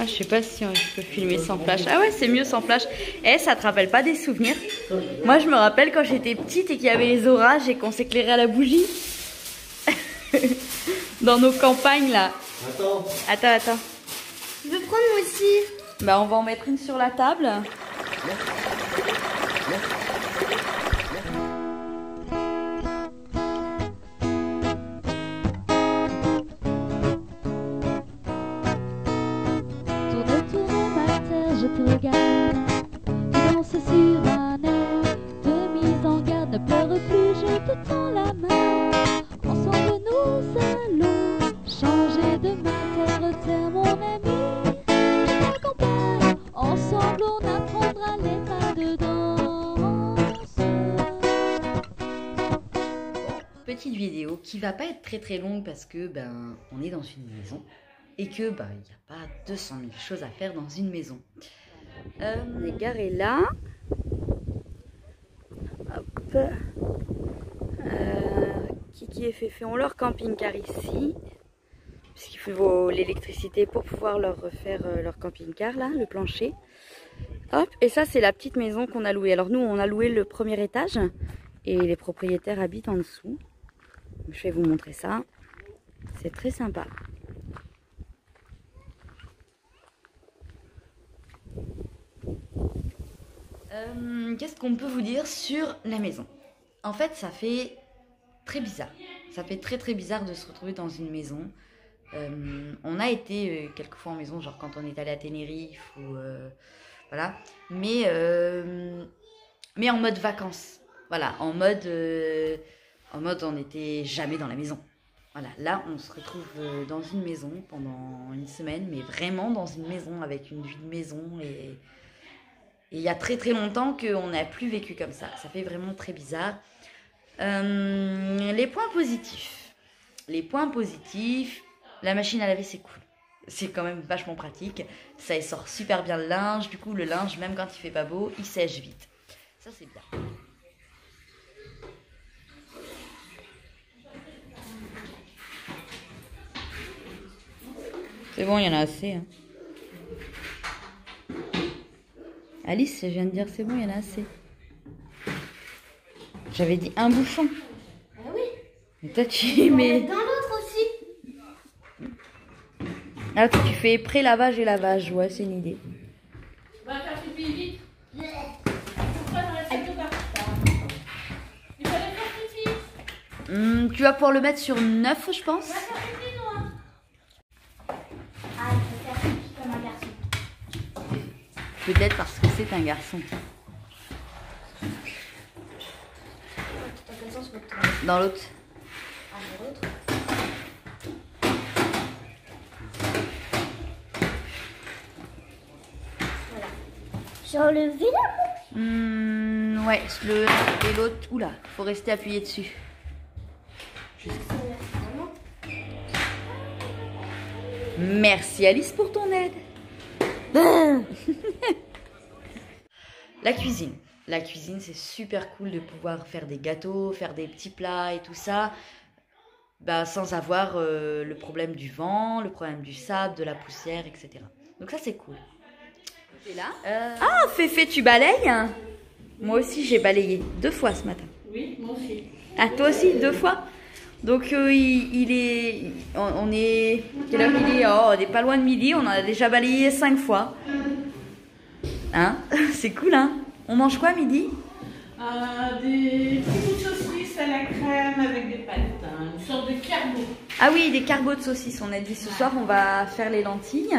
Ah, je sais pas si je peux filmer sans flash. Ah ouais, c'est mieux sans flash. Eh, ça te rappelle pas des souvenirs? Moi, je me rappelle quand j'étais petite et qu'il y avait les orages et qu'on s'éclairait à la bougie. Dans nos campagnes, là. Attends. Je veux prendre moi aussi. Bah, on va en mettre une sur la table. Je te regarde, tu danses sur un air de mise en garde. Ne pleure plus, je te tends la main. Ensemble nous allons changer de terre, terre mon ami. Je t'accompagne, ensemble on apprendra les pas de danse. Petite vidéo qui va pas être très longue parce que on est dans une maison. Et que il n'y a pas 200 000 choses à faire dans une maison. On est garé là. Hop. Kiki et Féfé ont leur camping-car ici. Puisqu'il faut l'électricité pour pouvoir leur refaire leur camping-car là, le plancher. Hop, et ça c'est la petite maison qu'on a louée. Alors nous on a loué le premier étage et les propriétaires habitent en dessous. Je vais vous montrer ça. C'est très sympa. Qu'est-ce qu'on peut vous dire sur la maison? En fait, ça fait très bizarre. Ça fait très bizarre de se retrouver dans une maison. On a été quelques fois en maison, genre quand on est allé à Tenerife ou voilà. Mais en mode vacances. Voilà, en mode on n'était jamais dans la maison. Voilà, là on se retrouve dans une maison pendant une semaine, mais vraiment dans une maison avec une vie de maison et il y a très longtemps qu'on n'a plus vécu comme ça. Ça fait vraiment très bizarre. Les points positifs. La machine à laver, c'est cool. C'est quand même vachement pratique. Ça essore super bien le linge. Du coup, le linge, même quand il fait pas beau, il sèche vite. Ça, c'est bien. C'est bon, il y en a assez. Hein. Alice, je viens de dire c'est bon, il y en a assez. J'avais dit un bouchon. Ah oui. Mais toi tu mets... Dans l'autre aussi. Ah, tu fais pré-lavage et lavage. Ouais, c'est une idée. On va faire pipi vite. Pourquoi dans la salle de bain? Il fallait faire pipi. Tu vas pouvoir le mettre sur 9, je pense. On va faire pipi, Noah. Ah, je peux faire pipi comme un garçon. Peut-être parce que c'est un garçon. Dans l'autre. Ah, dans l'autre. Voilà. J'ai enlevé la bouche. Ouais, et l'autre. Oula, faut rester appuyé dessus. Merci Alice pour ton aide. La cuisine. La cuisine, c'est super cool de pouvoir faire des gâteaux, faire des petits plats et tout ça, sans avoir le problème du vent, le problème du sable, de la poussière, etc. Donc ça, c'est cool. Et là Ah, Féfé, tu balayes? Moi aussi, j'ai balayé 2 fois ce matin. Oui, moi aussi. Ah, toi aussi, 2 fois? Donc on est... Quelle heure il est? Oh, on n'est pas loin de midi, on a déjà balayé 5 fois. Hein? C'est cool, hein? On mange quoi à midi? Des petits bouts de saucisses à la crème avec des pâtes. Une sorte de carbo. Ah oui, des cargots de saucisses. On a dit ce soir, on va faire les lentilles.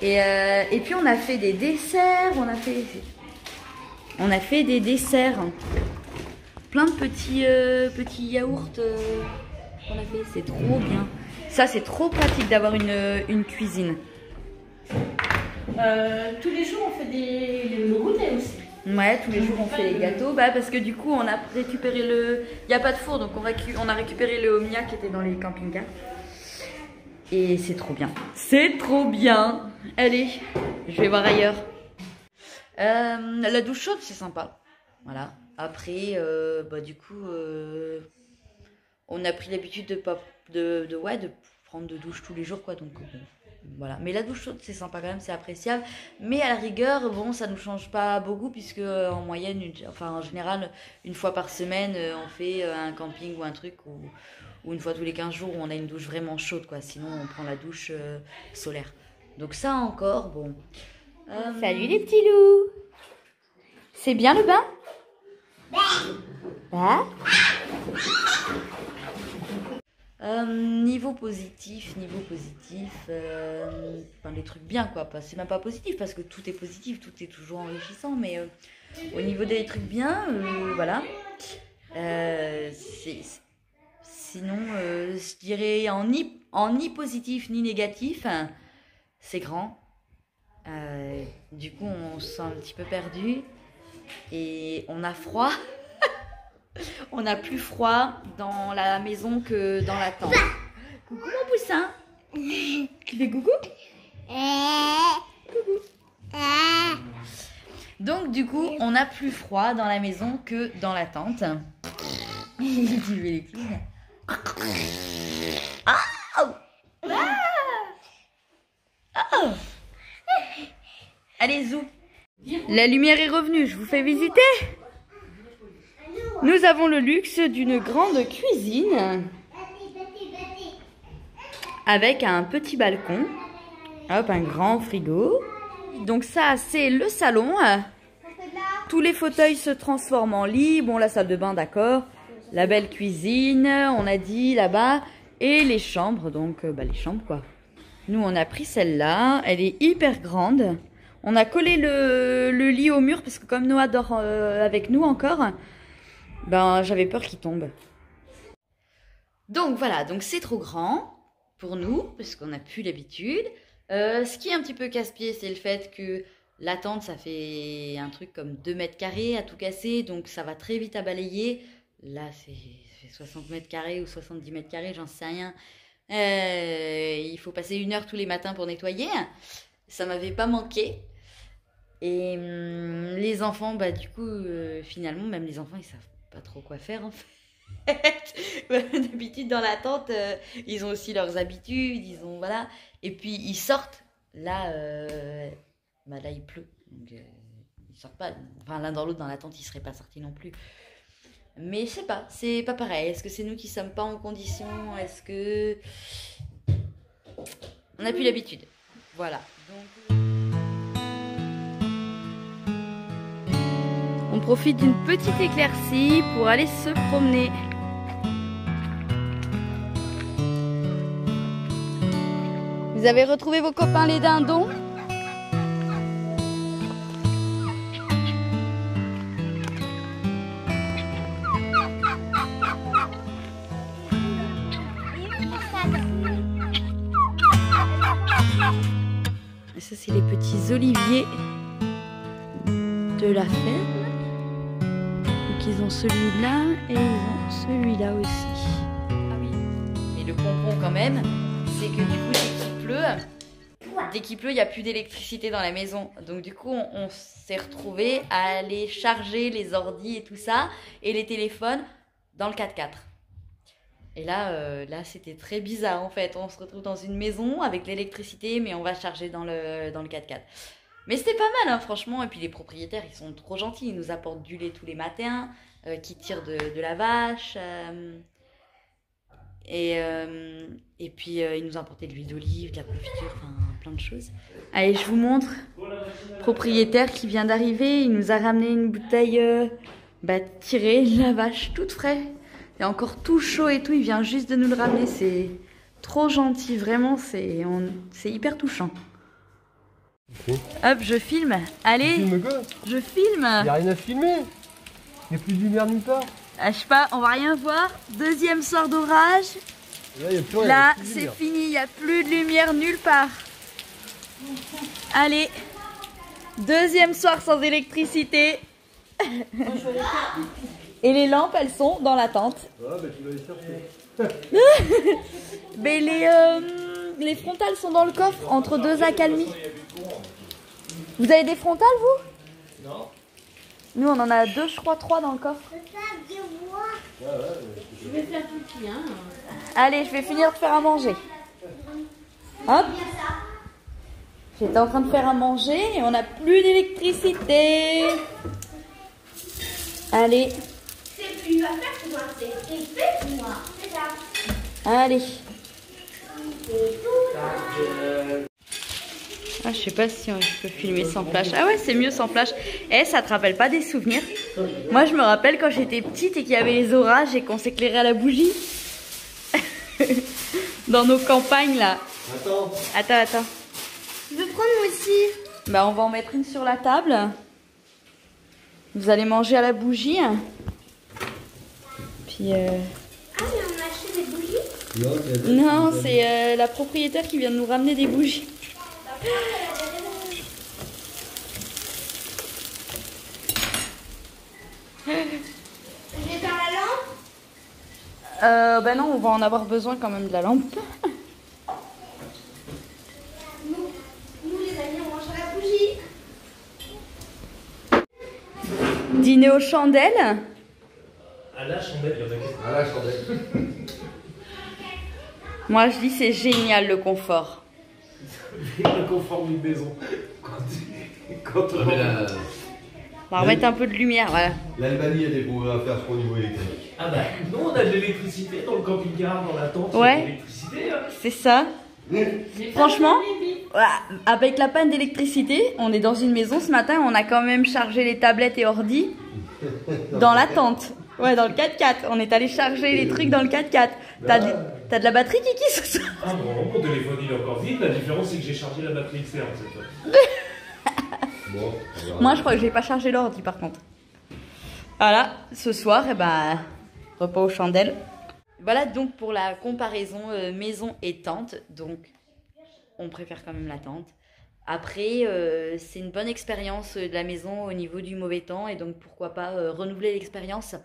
Ouais. Et puis on a fait des desserts. On a fait des desserts. Plein de petits yaourts. On a fait. C'est trop bien. Ça, c'est trop pratique d'avoir une cuisine. Tous les jours, on fait le goûter aussi. Ouais, tous les jours on fait les gâteaux. Parce que du coup, on a récupéré il n'y a pas de four, donc on a récupéré le Omnia qui était dans les camping-cars. Et c'est trop bien. C'est trop bien. Allez, je vais voir ailleurs. La douche chaude, c'est sympa. Voilà. Après, du coup, on a pris l'habitude de prendre de douche tous les jours, quoi. Donc, voilà. Mais la douche chaude, c'est sympa quand même, c'est appréciable. Mais à la rigueur, bon, ça nous change pas beaucoup puisque en moyenne, en général, une fois par semaine, on fait un camping ou un truc ou une fois tous les 15 jours où on a une douche vraiment chaude, quoi. Sinon, on prend la douche solaire. Donc ça encore, bon. Salut les petits loups. C'est bien le bain? Bah. Niveau positif, les trucs bien quoi, c'est même pas positif parce que tout est positif, tout est toujours enrichissant, mais au niveau des trucs bien, voilà. Sinon, je dirais en ni positif ni négatif, c'est grand. Du coup, on se sent un petit peu perdu et on a froid. On a plus froid dans la maison que dans la tente. Coucou mon poussin. Tu fais coucou? Coucou. Donc du coup, on a plus froid dans la maison que dans la tente. Tu fais les clowns. Allez, zou. La lumière est revenue, je vous fais visiter. Nous avons le luxe d'une grande cuisine avec un petit balcon, hop, un grand frigo. Donc ça, c'est le salon. Tous les fauteuils se transforment en lit. Bon, la salle de bain, d'accord. La belle cuisine, on a dit là-bas. Et les chambres, donc les chambres quoi. Nous, on a pris celle-là. Elle est hyper grande. On a collé le lit au mur parce que comme Noah dort avec nous encore, j'avais peur qu'il tombe. Donc voilà, donc c'est trop grand pour nous parce qu'on n'a plus l'habitude. Ce qui est un petit peu casse-pied, c'est le fait que la tente, ça fait un truc comme 2 mètres carrés à tout casser, donc ça va très vite à balayer. Là, c'est 60 mètres carrés ou 70 mètres carrés, j'en sais rien. Il faut passer 1 heure tous les matins pour nettoyer. Ça m'avait pas manqué. Et les enfants, du coup, finalement, même les enfants, ils savent pas trop quoi faire en fait. D'habitude, dans la tente, ils ont aussi leurs habitudes, voilà. Et puis, ils sortent. Là, là il pleut. Donc, ils sortent pas. Enfin, l'un dans l'autre, dans la tente, ils seraient pas sortis non plus. Mais je sais pas, c'est pas pareil. Est-ce que c'est nous qui sommes pas en condition? Est-ce que on n'a plus l'habitude? Voilà. Donc, on profite d'une petite éclaircie pour aller se promener. Vous avez retrouvé vos copains les dindons? Et ça, c'est les petits oliviers de la ferme. Donc ils ont celui-là et ils ont celui-là aussi. Ah oui. Mais le pompon quand même, c'est que du coup dès qu'il pleut, il n'y a plus d'électricité dans la maison. Donc du coup, on s'est retrouvés à aller charger les ordis et tout ça, et les téléphones dans le 4x4. Et là c'était très bizarre en fait. On se retrouve dans une maison avec l'électricité, mais on va charger dans le 4x4. Mais c'était pas mal, hein, franchement. Et puis les propriétaires, ils sont trop gentils. Ils nous apportent du lait tous les matins, qui tirent de la vache. Et puis ils nous ont apporté de l'huile d'olive, de la confiture, enfin plein de choses. Allez, je vous montre. Propriétaire qui vient d'arriver, il nous a ramené une bouteille tirée de la vache, toute fraîche. Il est encore tout chaud et tout, il vient juste de nous le ramener. C'est trop gentil, vraiment, c'est hyper touchant. Okay. Hop, je filme. Allez, je filme. Il n'y a rien à filmer. Il n'y a plus de lumière nulle part. Je sais pas, on va rien voir. Deuxième soir d'orage. Là, c'est fini, il n'y a plus de lumière nulle part. Allez, deuxième soir sans électricité. Et les lampes, elles sont dans la tente. Ah, tu vas les chercher. Mais les frontales sont dans le coffre, entre 2 accalmies. Vous avez des frontales, vous? Non. Nous, on en a 2, je crois, 3 dans le coffre. Je vais faire tout le tien. Allez, je vais finir de faire à manger. Hop. J'étais en train de faire à manger et on n'a plus d'électricité. Allez. C'est plus à faire, c'est moi. C'est fait, moi. C'est ça. Allez. C'est tout. Ah, je sais pas si je peux filmer sans flash. Ah ouais, c'est mieux sans flash. Eh, ça te rappelle pas des souvenirs? Moi, je me rappelle quand j'étais petite et qu'il y avait les orages et qu'on s'éclairait à la bougie. Dans nos campagnes, là. Attends. Je veux prendre moi aussi. Bah, on va en mettre une sur la table. Vous allez manger à la bougie. Puis... Ah, mais on a acheté des bougies? Non, c'est la propriétaire qui vient de nous ramener des bougies. Je vais faire la lampe. Bah non, on va en avoir besoin quand même de la lampe. Nous les amis, on mange à la bougie. Dîner aux chandelles. À la chandelle, il y en a qui. À la chandelle. Moi, je dis c'est génial le confort. Le confort d'une maison. Quand on On va remettre un peu de lumière, voilà. L'Albanie a des progrès à faire au niveau électrique. Ah bah, nous on a de l'électricité dans le camping-car, dans la tente. Ouais. Il y a de l'électricité. Hein. C'est ça. Franchement, voilà, avec la panne d'électricité, on est dans une maison ce matin, on a quand même chargé les tablettes et ordi dans la tente. Ouais, dans le 4x4. On est allé charger les trucs dans le 4x4. T'as de la batterie, Kiki, ce soir? Ah bon, mon téléphone il est encore vide. La différence c'est que j'ai chargé la batterie externe cette fois. Bon, Moi, je crois que j'ai pas chargé l'ordi par contre. Voilà, ce soir, eh ben, repas aux chandelles. Voilà donc pour la comparaison maison et tente. Donc, on préfère quand même la tente. Après, c'est une bonne expérience de la maison au niveau du mauvais temps. Et donc, pourquoi pas renouveler l'expérience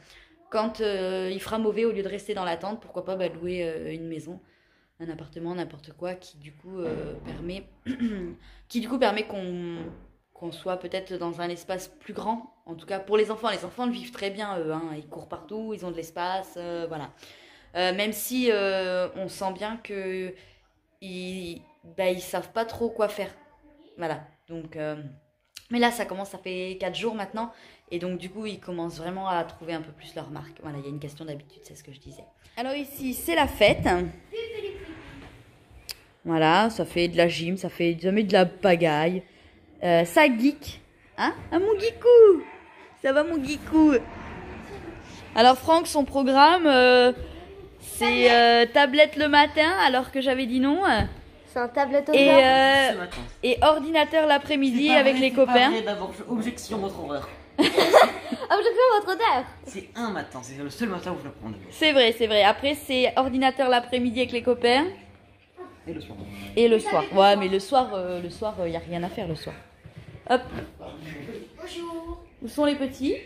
quand il fera mauvais au lieu de rester dans la tente. Pourquoi pas louer une maison, un appartement, n'importe quoi qui du coup permet qu'on soit peut-être dans un espace plus grand. En tout cas, pour les enfants le vivent très bien, eux. Hein. Ils courent partout, ils ont de l'espace, voilà. Même si on sent bien que ils savent pas trop quoi faire. Voilà. Donc, mais là, ça commence, ça fait 4 jours maintenant. Et donc, du coup, ils commencent vraiment à trouver un peu plus leur marque. Voilà, il y a une question d'habitude, c'est ce que je disais. Alors ici, c'est la fête. Voilà, ça fait de la gym, ça met de la pagaille. Ça geek. Hein? Ah, mon geekou! Ça va, mon geekou? Alors, Franck, son programme, c'est tablette le matin, alors que j'avais dit non. C'est un tablette au Et ordinateur l'après-midi avec les copains. D'abord, objection, votre horreur. Objection, votre odeur. C'est un matin, c'est le seul matin où je le prends. C'est vrai. Après, c'est ordinateur l'après-midi avec les copains. Et le soir. Et le soir. Ouais, mais le soir, y a rien à faire le soir. Hop. Bonjour. Où sont les petits?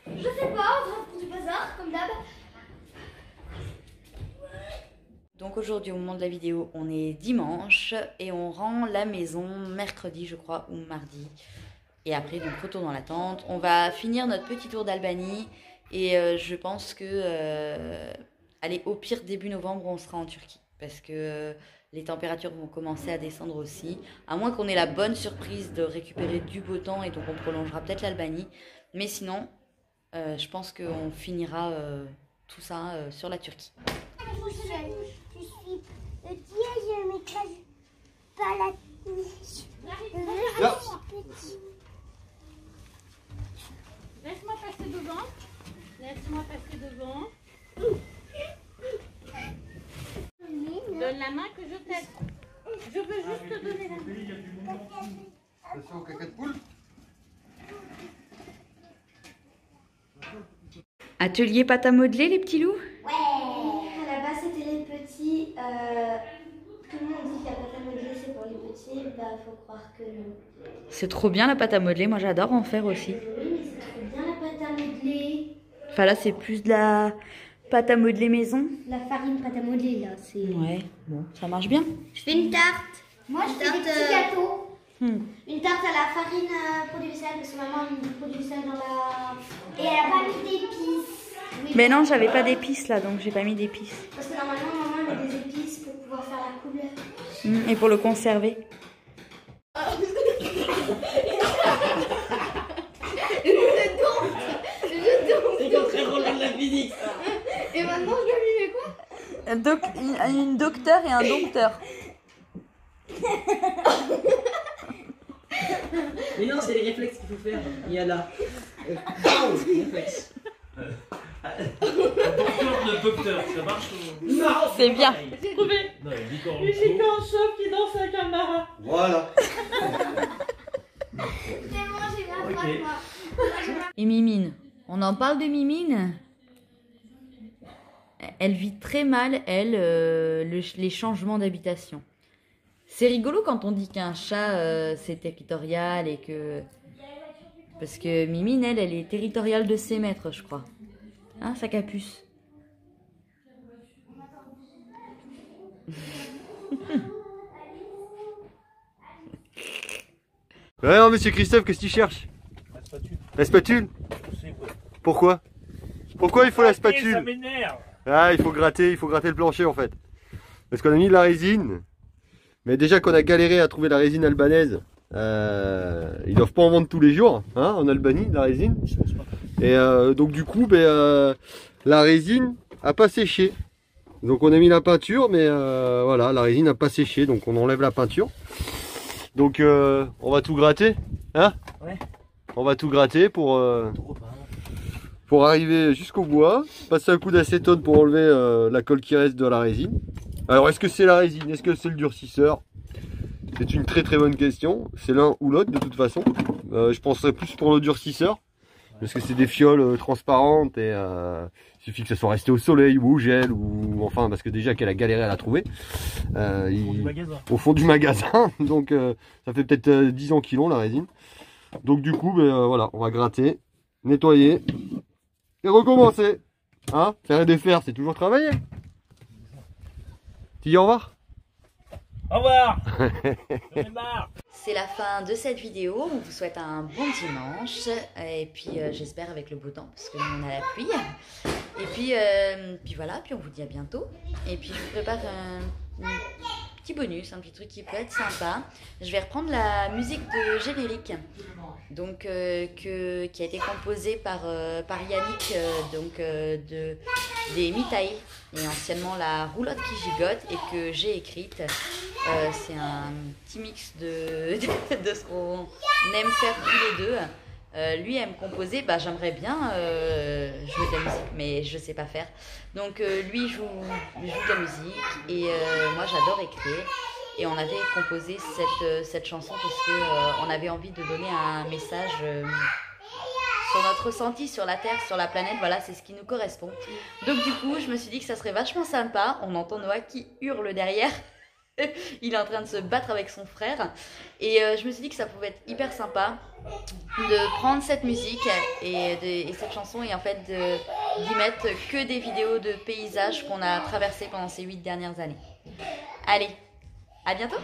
Je sais pas, on va pour du bazar, comme d'hab. Donc aujourd'hui, au moment de la vidéo, on est dimanche et on rend la maison mercredi, je crois, ou mardi. Et après, donc, retour dans la tente. On va finir notre petit tour d'Albanie et je pense que, allez, au pire, début novembre, on sera en Turquie. Parce que les températures vont commencer à descendre aussi. À moins qu'on ait la bonne surprise de récupérer du beau temps et donc on prolongera peut-être l'Albanie. Mais sinon, je pense qu'on finira tout ça sur la Turquie. Je suis petit et je m'écrase pas la niche. Laisse-moi passer devant. Laisse-moi passer devant. Donne la main que je t'aide. Je veux juste te donner la main. Attention au caca de poule. Atelier pâte à modeler, les petits loups? Ouais. À la base, c'était les petits. Tout le monde dit que la pâte à modeler, c'est pour les petits. Bah, faut croire que non. C'est trop bien la pâte à modeler, moi j'adore en faire aussi. Oui, mais c'est trop bien la pâte à modeler. Enfin là c'est plus de la pâte à modeler maison. La farine pâte à modeler, là, c'est... Ouais, bon, ça marche bien. Je fais une tarte. Moi, je fais des petits gâteaux. Une tarte à la farine pour du vaisselle, parce que maman a mis du vaisselle dans la... Et elle a pas mis d'épices. Oui, Mais non, j'avais pas d'épices là, donc j'ai pas mis d'épices. parce que normalement, maman met des épices pour pouvoir faire la couleur. Et pour le conserver. C'est comme très drôle de la physique, ça. Et maintenant, je lui fais quoi? Une docteur et un dompteur. Mais non, c'est les réflexes qu'il faut faire. Il y a là. Réflexe. Docteur, ça marche ou... Non, C'est bien. J'ai trouvé Non, il dit qu'en une licorne chauve qui danse avec un marin. Voilà. C'est bon, j'ai la Ok. phrase, moi. Et Mimine, on en parle de Mimine? Elle vit très mal, elle, les changements d'habitation. C'est rigolo quand on dit qu'un chat, c'est territorial et que... Parce que Mimine, elle est territoriale de ses maîtres, je crois. Hein, sa capuce? Ouais, non, monsieur Christophe, qu'est-ce que tu cherches? La spatule. La spatule? Pourquoi? Pourquoi il faut la spatule? Ça m'énerve. Ah, il faut gratter le plancher en fait. Parce qu'on a mis de la résine. Mais déjà qu'on a galéré à trouver la résine albanaise, ils doivent pas en vendre tous les jours, hein, en Albanie, la résine. Et donc du coup, la résine a pas séché. Donc on a mis la peinture, mais voilà, la résine n'a pas séché, donc on enlève la peinture. Donc on va tout gratter, hein? Ouais. On va tout gratter pour arriver jusqu'au bois, passer un coup d'acétone pour enlever la colle qui reste de la résine. Alors est-ce que c'est la résine, est-ce que c'est le durcisseur? C'est une très bonne question, c'est l'un ou l'autre de toute façon. Je penserais plus pour le durcisseur, parce que c'est des fioles transparentes et il suffit que ça soit resté au soleil ou au gel, ou enfin parce que déjà qu'elle a galéré à la trouver. Au fond du magasin, donc ça fait peut-être 10 ans qu'ils l'ont la résine. Donc du coup, voilà, on va gratter, nettoyer et recommencer. Hein, faire et défaire, c'est toujours travailler. Tu dis au revoir? Au revoir. J'en ai marre. C'est la fin de cette vidéo. On vous souhaite un bon dimanche. Et puis j'espère avec le beau temps parce que nous on a la pluie. Et puis voilà, puis on vous dit à bientôt. Et puis je vous prépare un petit bonus, un petit truc qui peut être sympa. Je vais reprendre la musique de générique. Donc qui a été composée par Yannick des Mitaï et anciennement la roulotte qui gigote et que j'ai écrite. C'est un petit mix de ce qu'on aime faire tous les deux. Lui aime composer, j'aimerais bien jouer de la musique mais je sais pas faire. Donc lui joue de la musique et moi j'adore écrire. Et on avait composé cette chanson parce que on avait envie de donner un message sur notre ressenti sur la Terre, sur la planète. Voilà, c'est ce qui nous correspond. Donc du coup, je me suis dit que ça serait vachement sympa. On entend Noah qui hurle derrière. Il est en train de se battre avec son frère. Et je me suis dit que ça pouvait être hyper sympa de prendre cette musique et cette chanson et en fait d'y mettre que des vidéos de paysages qu'on a traversés pendant ces 8 dernières années. Allez, à bientôt!